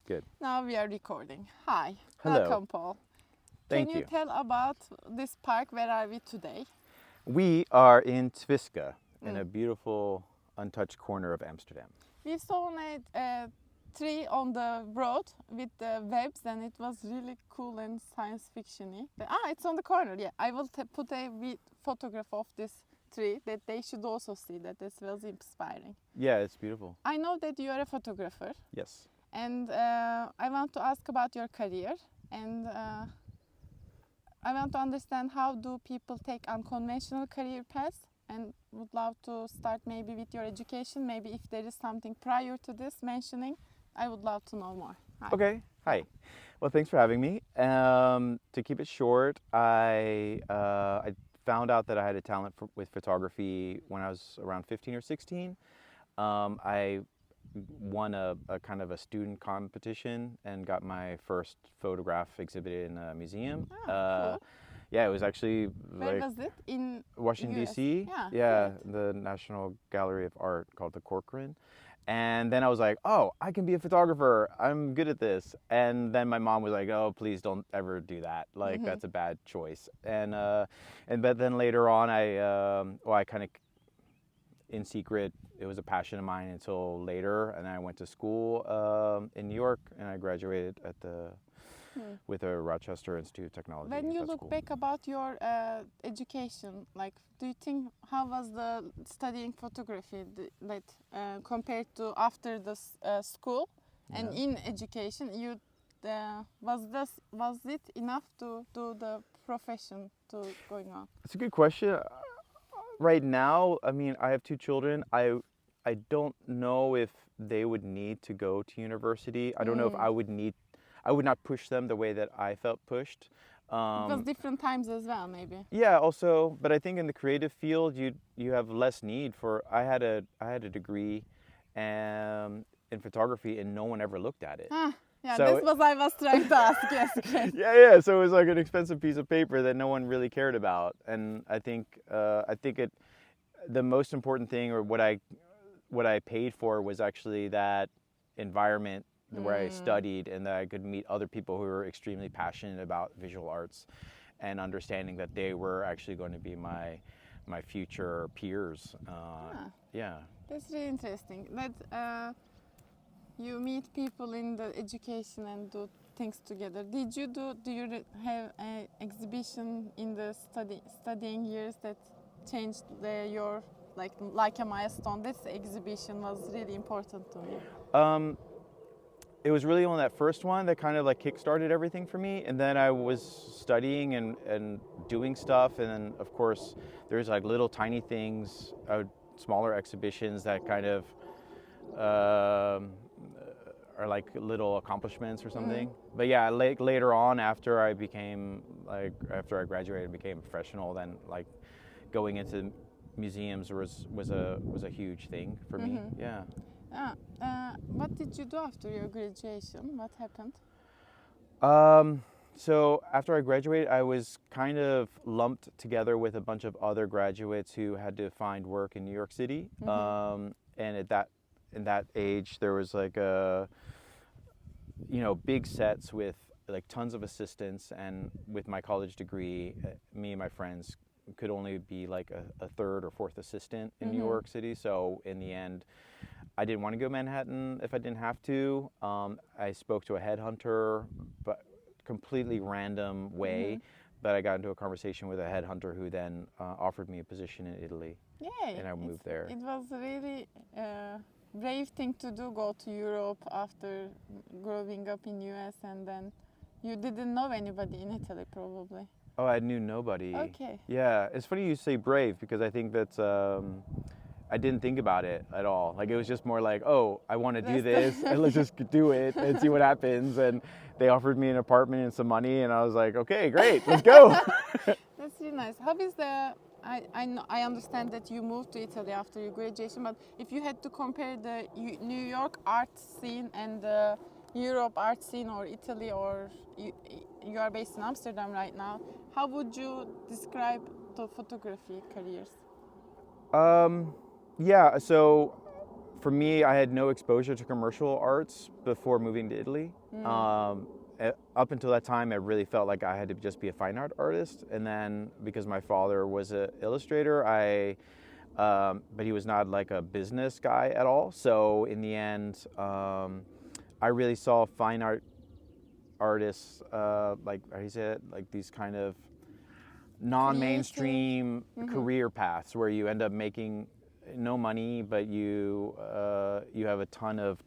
Good. Now we are recording. Hi. Hello. Welcome, Paul. Thank Can you you. tell about this park? Where are we today? We are in Twiska, in a beautiful, untouched corner of Amsterdam. We saw a tree on the road with the webs, and it was really cool and science fiction-y. It's on the corner. Yeah, I will put a photograph of this tree that they should also see. That this was inspiring. Yeah, it's beautiful. I know that you are a photographer, Yes. and I want to ask about your career, and I want to understand how do people take unconventional career paths, and would love to start maybe with your education. Maybe if there is something prior to this mentioning, I would love to know more. Hi. Okay. Hi. Well, thanks for having me. To keep it short, I found out that I had a talent with photography when I was around 15 or 16. I won a kind of a student competition and got my first photograph exhibited in a museum. Cool. Yeah, it was actually Where like was it? In Washington US? D.C. Yeah. The National Gallery of Art called the Corcoran. And then I was like, oh, I can be a photographer. I'm good at this. And then my mom was like, oh, please don't ever do that. Like that's a bad choice. But then later on, I kind of in secret, it was a passion of mine until later. And I went to school in New York, and I graduated with a Rochester Institute of Technology. When you That's look cool. back about your education, like, do you think how was the studying photography compared to after the school and in education? You was it enough to do the profession to going on? That's a good question. Right now, I mean, I have two children. I don't know if they would need to go to university. I don't know if I would not push them the way that I felt pushed. It was different times as well, maybe. Yeah, also, but I think in the creative field, you have less need for. I had a degree, in photography, and no one ever looked at it. Yeah, So- this was I was trying to ask. Yes, great. Yeah. So it was like an expensive piece of paper that no one really cared about, and I think the most important thing, or what I paid for, was actually that environment where I studied, and that I could meet other people who were extremely passionate about visual arts, and understanding that they were actually going to be my future peers. Yeah. That's really interesting. That you meet people in the education and do things together. Do you have an exhibition in the studying years that changed your like a milestone? This exhibition was really important to me. It was really on that first one that kind of like kickstarted everything for me, and then I was studying and doing stuff, and then of course there's like little tiny things, smaller exhibitions that kind of are like little accomplishments or something. But yeah, later on, after I graduated and became a professional, then like going into museums was a huge thing for me. Yeah. What did you do after your graduation? What happened? So after I graduated, I was kind of lumped together with a bunch of other graduates who had to find work in New York City. And in that age, there was like big sets with like tons of assistants, and with my college degree, me and my friends could only be like a third or fourth assistant in New York City. So in the end, I didn't want to go to Manhattan if I didn't have to. I spoke to a headhunter, but completely random way. But I got into a conversation with a headhunter who then offered me a position in Italy. Yay! And I moved there. It was really brave thing to do, go to Europe after growing up in US, and then you didn't know anybody in Italy probably. Oh, I knew nobody. Okay. Yeah, it's funny you say brave, because I think that's I didn't think about it at all. Like it was just more like, oh, I want to do this, and let's just do it and see what happens. And they offered me an apartment and some money, and I was like, okay, great, let's go. That's really nice. How is the? I understand that you moved to Italy after your graduation, but if you had to compare the New York art scene and the Europe art scene, or Italy, or you are based in Amsterdam right now, how would you describe the photography careers? Yeah, so for me, I had no exposure to commercial arts before moving to Italy. Up until that time, I really felt like I had to just be a fine art artist. And then because my father was an illustrator, but he was not like a business guy at all. So in the end, I really saw fine art artists, like how do you say it, like these kind of non-mainstream career paths where you end up making no money, but you have a ton of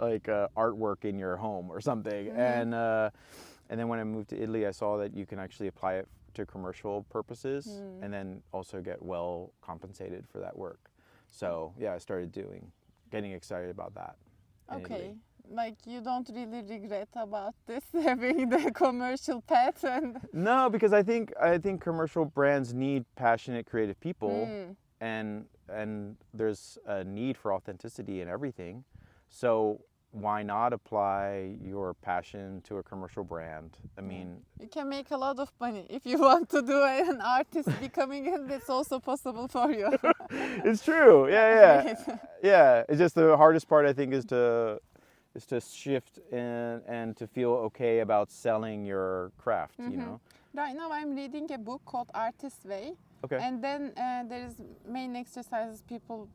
like artwork in your home or something. And then when I moved to Italy, I saw that you can actually apply it to commercial purposes and then also get well compensated for that work. So yeah, I started getting excited about that in Italy. Like you don't really regret about this having the commercial path and No, because I think commercial brands need passionate, creative people, and there's a need for authenticity in everything. So why not apply your passion to a commercial brand? I mean, you can make a lot of money if you want to do an artist becoming, and it's also possible for you. It's true. Yeah. Yeah. It's just the hardest part, I think, is to shift and to feel okay about selling your craft, you know? Right now I'm reading a book called Artist's Way. Okay. And then there is main exercises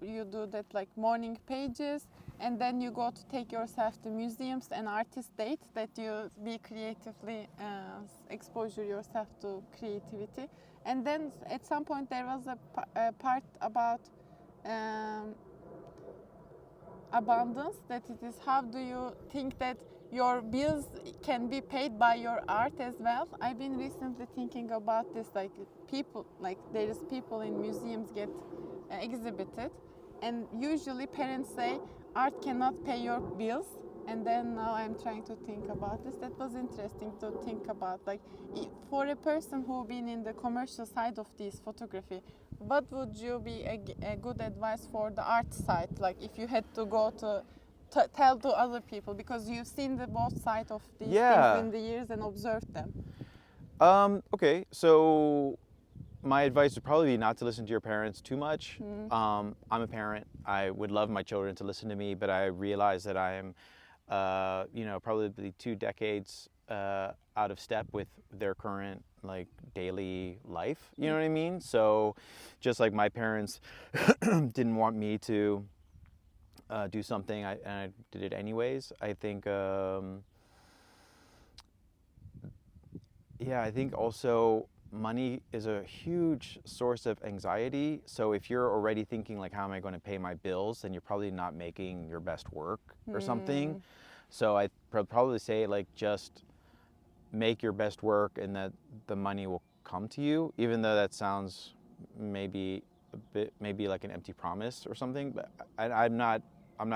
you do that like morning pages, and then you go to take yourself to museums and artist date that you be creatively exposure yourself to creativity. And then at some point there was a part about abundance, that it is how do you think that your bills can be paid by your art as well. I've been recently thinking about this, like there is people in museums get exhibited, and usually parents say art cannot pay your bills. And then now I'm trying to think about this. That was interesting to think about. Like for a person who been in the commercial side of this photography, what would you be a good advice for the art side? Like if you had to go to tell to other people, because you've seen the both sides of these things in the years and observed them. Okay, so my advice would probably be not to listen to your parents too much. I'm a parent. I would love my children to listen to me, but I realize that I am probably 2 decades out of step with their current like daily life. You know what I mean? So just like my parents didn't want me to do something, and I did it anyways. I think, I think also money is a huge source of anxiety. So if you're already thinking like, how am I going to pay my bills, then you're probably not making your best work or something. So I'd probably say like just make your best work, and that the money will come to you, even though that sounds maybe like an empty promise or something. But I'm not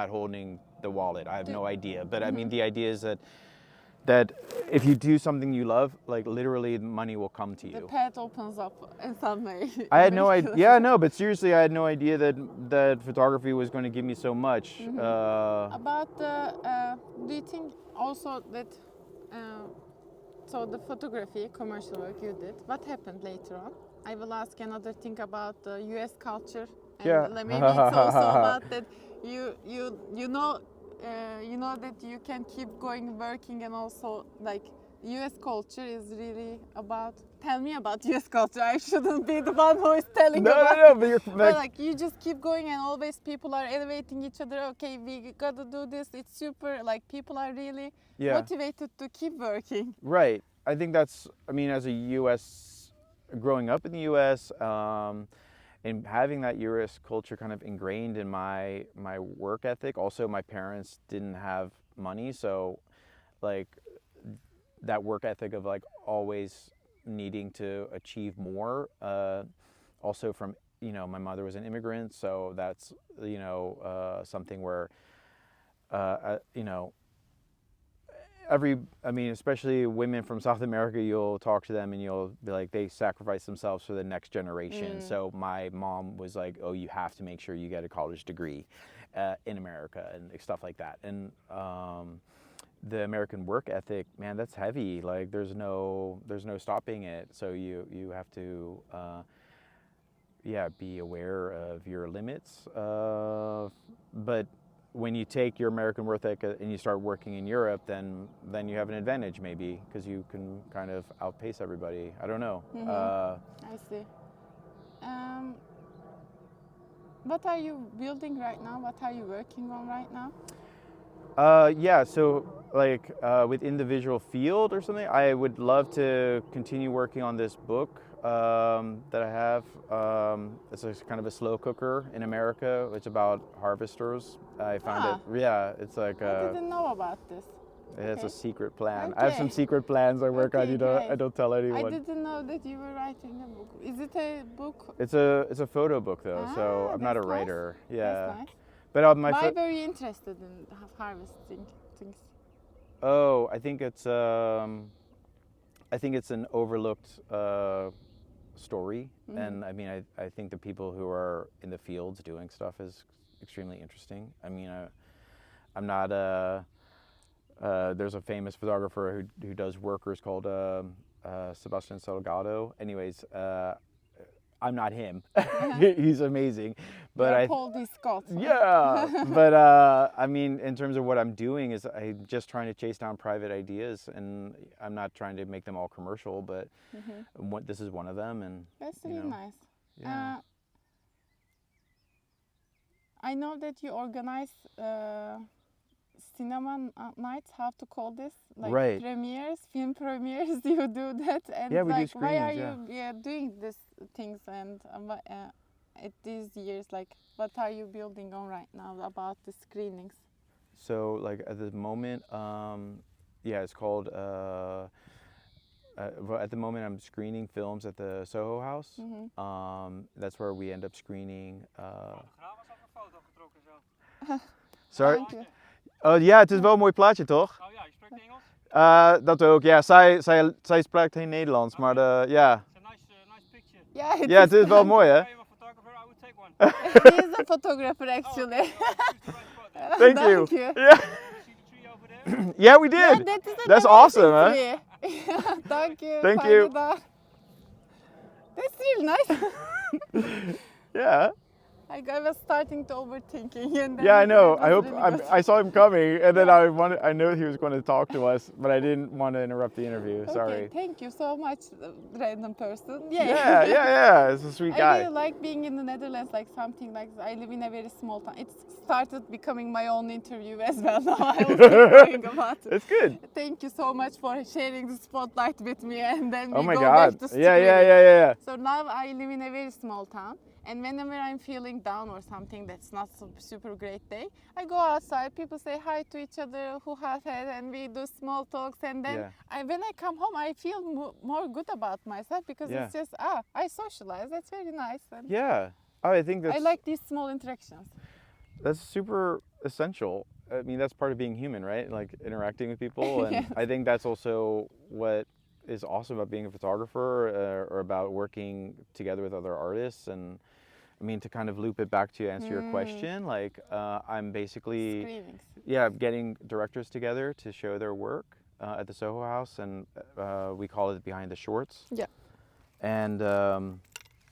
holding the wallet. I have no idea. But I mean, the idea is that if you do something you love, like literally money will come to you. The path opens up in some way. I had no idea. Yeah, no, but seriously, I had no idea that photography was going to give me so much. About do you think also that so the photography commercial work you did, what happened later on? I will ask another thing about the US culture, and maybe it's also about that you know that you can keep going working, and also like US culture is really about. Tell me about US culture. I shouldn't be the one who is telling about. No, but you're like you just keep going, and always people are elevating each other. Okay, we gotta do this. It's super. Like people are really motivated to keep working. Right. I think that's. I mean, as a U.S. growing up in the U.S. And having that US culture kind of ingrained in my work ethic. Also, my parents didn't have money, so like that work ethic of like always needing to achieve more. Also from, my mother was an immigrant, so that's, something where, especially women from South America, you'll talk to them and you'll be like, they sacrifice themselves for the next generation. So my mom was like, oh, you have to make sure you get a college degree in America and stuff like that. And the American work ethic, man, that's heavy. Like there's no stopping it. So you have to yeah, be aware of your limits. But when you take your American work ethic and you start working in Europe, then you have an advantage maybe because you can kind of outpace everybody. I don't know. I see. Um, what are you building right now? What are you working on right now? Yeah, so like within the visual field or something, I would love to continue working on this book that I have. It's a kind of a slow cooker in America. It's about harvesters. I found it. Ah, Yeah, it's like I didn't know about this. it's a Okay. secret plan. I have some Okay. secret plans I work on. Okay, I great. don't tell I anyone. didn't know that you were writing a book. Is it a book? It's a photo book though, so Ah, I'm not a that's nice. writer. That's Yeah, nice. but my Why were you interested in harvesting things? oh, I think it's an overlooked story, and I mean, I think the people who are in the fields doing stuff is extremely interesting. I mean, I'm not a. There's a famous photographer who does workers called Sebastian Salgado. Anyways, I'm not him. He's amazing, but You're I. Paul D. Scott. Yeah, but I mean, in terms of what I'm doing is I'm just trying to chase down private ideas, and I'm not trying to make them all commercial, but this is one of them, and That's you really know, nice. yeah. I know that you organize cinema nights. How to call this? Like Right. premieres, film premieres. You do that, and Yeah, we do like, why are screenings. you doing these things? And at these years, like, what are you building on right now about the screenings? So like at the moment, yeah, it's called. Well, at the moment, I'm screening films at the Soho House. That's where we end up screening. Sorry. Thank you. Ja, het is wel een mooi plaatje, toch? Oh ja, je spreekt Engels? Dat ook. Ja, zij spreekt geen Nederlands, maar ja. It's a nice picture. Yeah, Ja, het is wel mooi, hè? If I am a photographer, I would take one. He is a photographer actually. Okay, well, I choose the right spot. Thank you. Thank you. Yeah, You see the tree over there? yeah, we Yeah, did. that is an That's amazing awesome, huh? tree. Yeah, thank you. Thank you. Fayda. That's really nice. Yeah. I was starting to overthinking, and then Yeah, I know. that I was hope really good. I saw him coming, and then I knew he was going to talk to us, but I didn't want to interrupt the interview. Sorry. Okay, thank you so much, random person. Yeah. It's a sweet I guy. really like being in the Netherlands, like something like this. I live in a very small town. It started becoming my own interview as well. Now I will keep going about it. It's good. Thank you so much for sharing the spotlight with me, and then Oh we my go God. back to Yeah. screening. So now I live in a very small town, and whenever I'm feeling down or something that's not so super great day, I go outside. People say hi to each other, who has it, and we do small talks. And then when I come home, I feel more good about myself because it's just I socialize. That's very nice. And Yeah. Oh, I think I like these small interactions. that's super essential. I mean, that's part of being human, right? Like interacting with people, and I think that's also what is awesome about being a photographer or about working together with other artists. And I mean, to kind of loop it back to answer your question, like I'm basically Screenings. getting directors together to show their work at the Soho House, and we call it Behind the Shorts. Yeah. And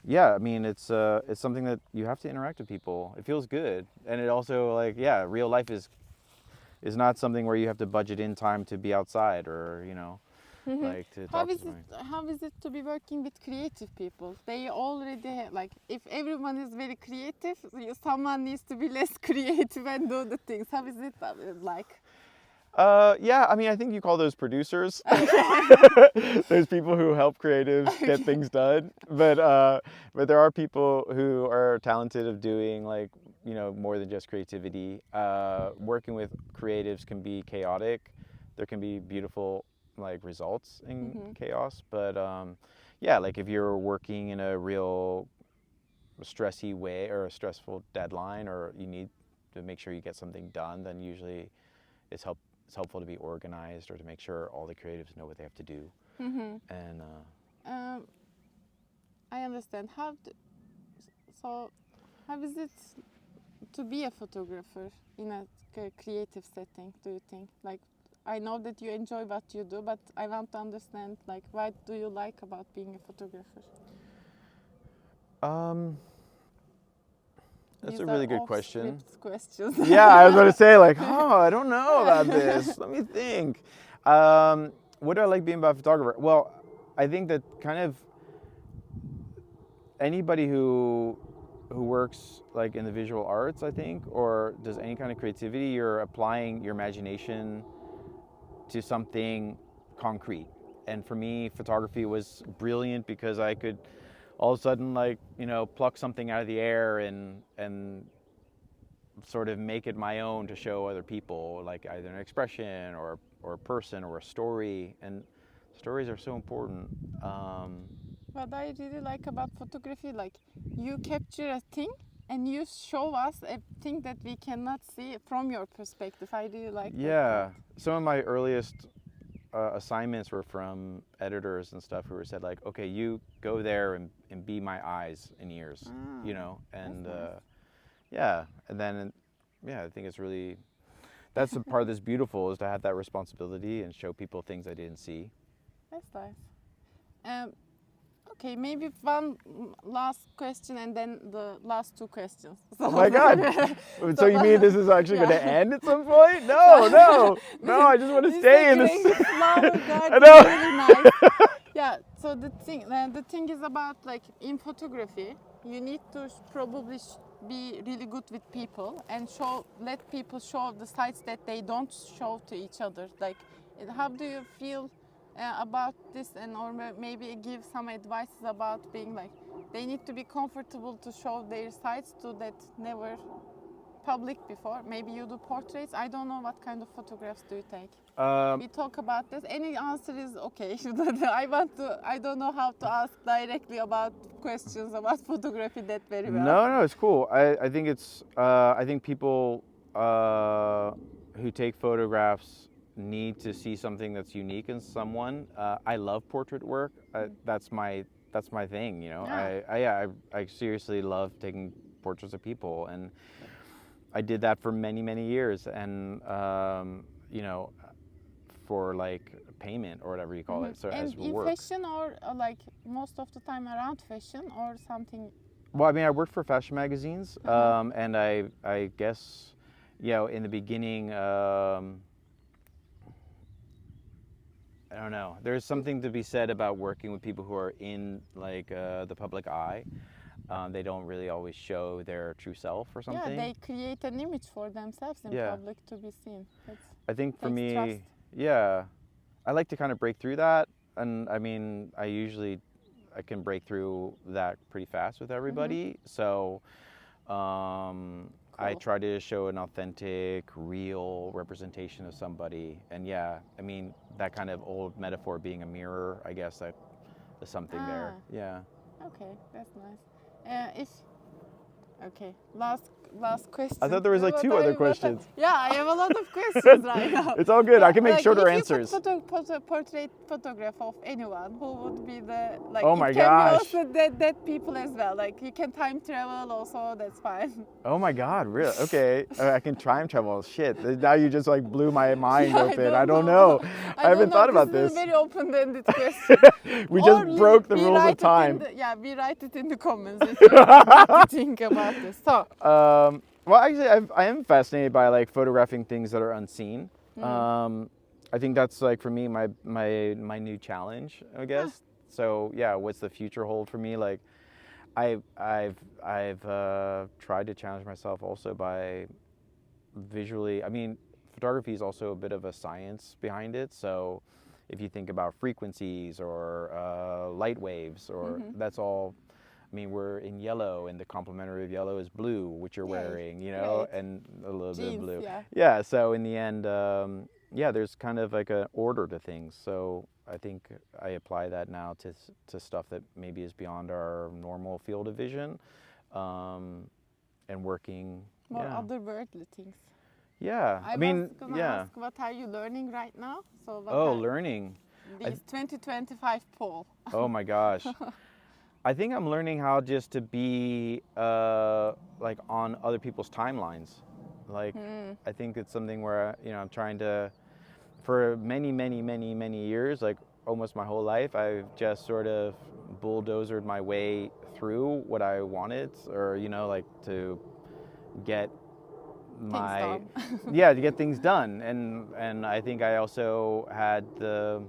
yeah, I mean, it's something that you have to interact with people. It feels good, and it also real life is not something where you have to budget in time to be outside or like to talk to someone. How is it to be working with creative people? They already have, like, if everyone is very creative, someone needs to be less creative and do the things. How is it like? Yeah, I mean, I think you call those producers. There's people who help creatives get things done, but there are people who are talented of doing more than just creativity. Working with creatives can be chaotic. There can be beautiful results in chaos, but yeah, like if you're working in a real stressy way or a stressful deadline, or you need to make sure you get something done, then usually it's helpful to be organized or to make sure all the creatives know what they have to do. And I understand. So how is it to be a photographer in a creative setting, do you think? Like, I know that you enjoy what you do, but I want to understand, like, what do you like about being a photographer? Um, that's These a are really good off question. script questions. Yeah, I was going to say like, oh, I don't know about this. Let me think. What do I like being about photographer? Well, I think that kind of anybody who works like in the visual arts, I think, or does any kind of creativity, you're applying your imagination to something concrete. And for me, photography was brilliant because I could all of a sudden like, pluck something out of the air and sort of make it my own to show other people, like either an expression or a person or a story. And stories are so important. What I really like about photography, like you capture a thing and you show us a thing that we cannot see from your perspective. I really like that Yeah, part. some of my earliest assignments were from editors and stuff who were said like, okay, you go there and be my eyes and ears, and that's nice. yeah, and then yeah, I think it's really that's the part that's beautiful is to have that responsibility and show people things I didn't see. That's nice. Um, okay, maybe one last question and then the last two questions. Oh my God! So you mean this is actually going to Yeah. end at some point? No! I just want to This stay in this. flower I garden know. really nice. Yeah. So the thing is about like in photography, you need to probably be really good with people and let people show the sides that they don't show to each other. Like, how do you feel about this, and or maybe give some advices about being like they need to be comfortable to show their sides to that never public before. Maybe you do portraits. I don't know what kind of photographs do you take. We talk about this. Any answer is okay. I don't know how to ask directly about questions about photography that very well. No, it's cool. I think I think people who take photographs need to see something that's unique in someone. I love portrait work. That's my thing. Yeah. I seriously love taking portraits of people, and I did that for many years, and for like payment or whatever you call it. So And as in work. fashion or like most of the time around fashion or something. Well, I mean, I worked for fashion magazines, Uh-huh. and I guess, in the beginning, I don't know. There's something to be said about working with people who are in like the public eye. They don't really always show their true self or Yeah, something. they create an image for themselves in Yeah. public to be seen. I think for takes me, trust. yeah, I like to kind of break through that, and I mean, I can break through that pretty fast with everybody. So I Cool. try to show an authentic, real representation of somebody. And yeah, I mean, that kind of old metaphor being a mirror, I guess that there's something there. Ah. Yeah. Okay, that's nice. Okay, last question. I thought there was like two other questions. Yeah, I have a lot of questions right now. It's all good. I can make Like, shorter if answers. you could portrait photograph of anyone, who would be the like? Oh it my can gosh. be also dead people as well. Like you can time travel also. That's fine. Oh my God, really? Okay. I can time travel. Shit. Now you just like blew my mind Yeah, open. I don't know. I don't haven't know. thought about This this. is a very open-ended question. We just Or broke the we rules write of it in time. yeah, we write it in the comments if you want to think about this. So, Well, actually, I am fascinated by like photographing things that are unseen. I think that's like for me my new challenge, I guess. So yeah, what's the future hold for me? Like, I've tried to challenge myself also by visually. I mean, photography is also a bit of a science behind it. So if you think about frequencies or light waves, or that's all. I mean, we're in yellow, and the complementary of yellow is blue, which you're Yay, wearing, great. and a little bit of Jeans, blue. yeah. Yeah. So in the end, yeah, there's kind of like an order to things. So I think I apply that now to stuff that maybe is beyond our normal field of vision, and working. More Yeah. otherworldly things. Yeah. I I mean, was gonna yeah. ask, what are you learning right now? So what Oh, are learning. these 2025 poll? Oh my gosh. I think I'm learning how just to be like on other people's timelines. Like, I think it's something where I'm trying to, for many years, like almost my whole life, I've just sort of bulldozered my way through what I wanted, or like to get my done. yeah, to get things done. And I think I also had the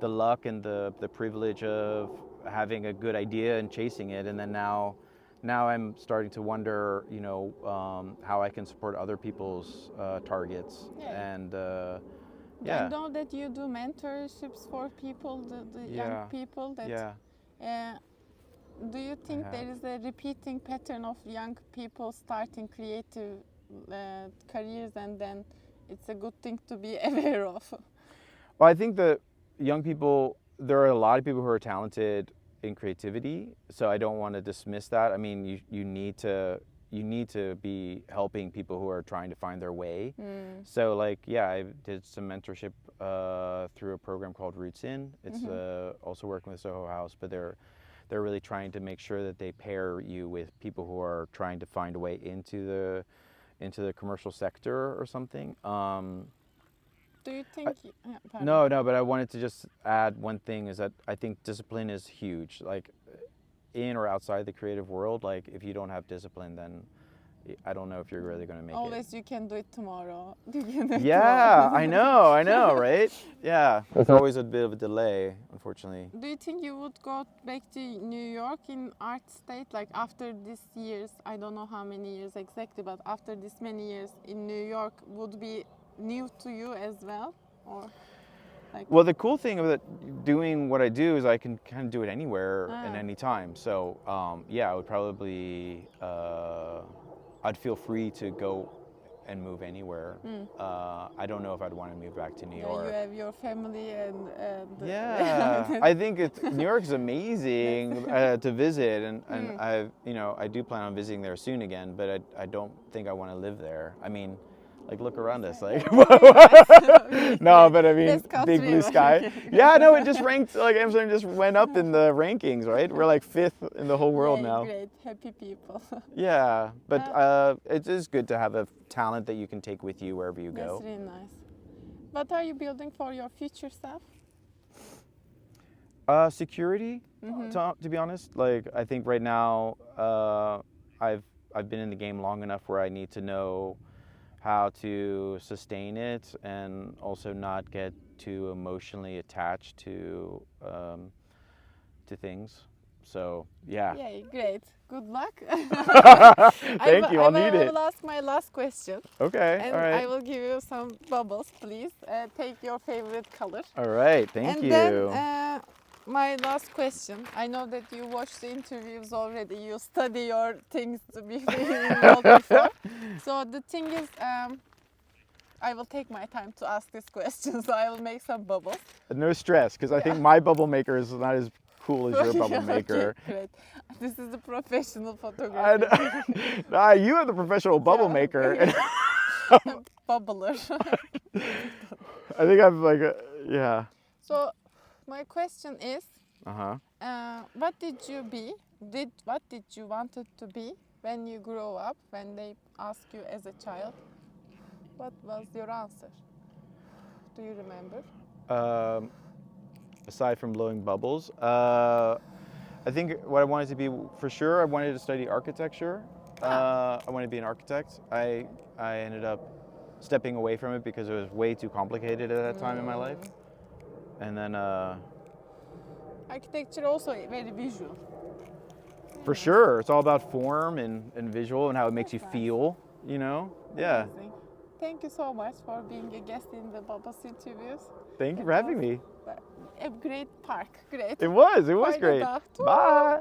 luck and the privilege of having a good idea and chasing it, and then now I'm starting to wonder, how I can support other people's targets. Yeah. And I yeah, know that you do mentorships for people, the young Yeah. people. That yeah, do you think have. there is a repeating pattern of young people starting creative careers, and then it's a good thing to be aware of? Well, I think that young people, there are a lot of people who are talented in creativity, so I don't want to dismiss that. I mean, you need to be helping people who are trying to find their way. So like, yeah, I did some mentorship through a program called Roots In. It's also working with Soho House, but they're really trying to make sure that they pair you with people who are trying to find a way into the commercial sector or something. Do you think? Pardon. No, but I wanted to just add one thing, is that I think discipline is huge. Like, in or outside the creative world, like if you don't have discipline, then I don't know if you're really going to make Always it. you can do it tomorrow. You can do it Yeah, tomorrow. I know, right? Yeah, there's always a bit of a delay, unfortunately. Do you think you would go back to New York in art state, like after these years? I don't know how many years exactly, but after this many years in New York would be new to you as well, or like? Well, the cool thing about doing what I do is I can kind of do it anywhere and any time. So yeah, I would probably I'd feel free to go and move anywhere. I don't know if I'd want to move back to New Yeah, York. you have your family and Yeah, I think New York is amazing to visit, and I do plan on visiting there soon again, but I don't think I want to live there. I mean, like, look around us, like no, but I mean, Best big country blue ever. sky. Yeah, no, it just ranked, like Amsterdam just went up in the rankings, right? We're like 5th in the whole world Yeah, now. great, happy people. Yeah, but it is good to have a talent that you can take with you wherever you That's go. really nice. What are you building for your future self? Security, to be honest. Like, I think right now, I've been in the game long enough where I need to know how to sustain it and also not get too emotionally attached to things. So yeah. Yeah, great. Good luck. Thank you. I'll need I it. will ask my last question. Okay. And All I right. will give you some bubbles, please. Take your favorite color. All right. Thank And you. then my last question. I know that you watched the interviews already. You study your things to be involved before. So the thing is, I will take my time to ask this question. So I will make some bubbles. No stress, because I think my bubble maker is not as cool as your bubble maker. Okay, great. This is a professional photographer. You are the professional bubble maker. And Bubbler. I think I'm like, yeah. So my question is, Uh-huh. what did you be? What did you wanted to be when you grow up? When they ask you as a child, what was your answer? Do you remember? Aside from blowing bubbles, I think what I wanted to be, for sure, I wanted to study architecture. I wanted to be an architect. I ended up stepping away from it because it was way too complicated at that time in my life. And then, Architecture also very visual. for sure, it's all about form and visual and how it makes you That's nice. feel, you know? Yeah. Amazing. Thank you so much for being a guest in the Bubbles interviews. Thank you for having me. A great park, great. It was Fayda great. da. Bye.